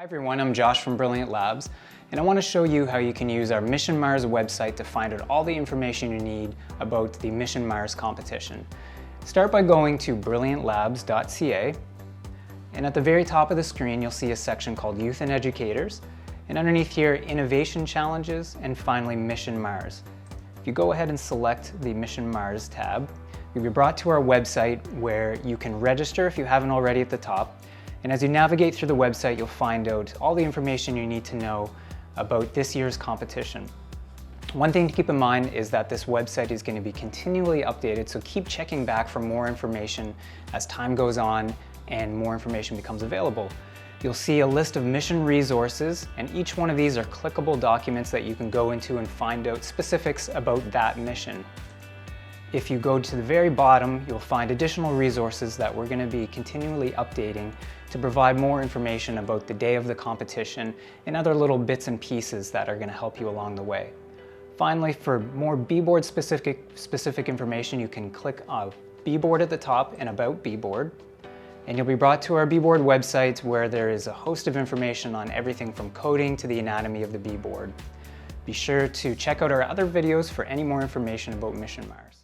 Hi everyone, I'm Josh from Brilliant Labs, and I want to show you how you can use our Mission Mars website to find out all the information you need about the Mission Mars competition. Start by going to brilliantlabs.ca, and at the very top of the screen you'll see a section called Youth and Educators, and underneath here, Innovation Challenges, and finally Mission Mars. If you go ahead and select the Mission Mars tab, you'll be brought to our website where you can register if you haven't already at the top. And as you navigate through the website, you'll find out all the information you need to know about this year's competition. One thing to keep in mind is that this website is going to be continually updated, so keep checking back for more information as time goes on and more information becomes available. You'll see a list of mission resources, and each one of these are clickable documents that you can go into and find out specifics about that mission. If you go to the very bottom, you'll find additional resources that we're going to be continually updating to provide more information about the day of the competition and other little bits and pieces that are going to help you along the way. Finally, for more B-Board specific information, you can click B-Board at the top and About B-Board, and you'll be brought to our B-Board website where there is a host of information on everything from coding to the anatomy of the B-Board. Be sure to check out our other videos for any more information about Mission Mars.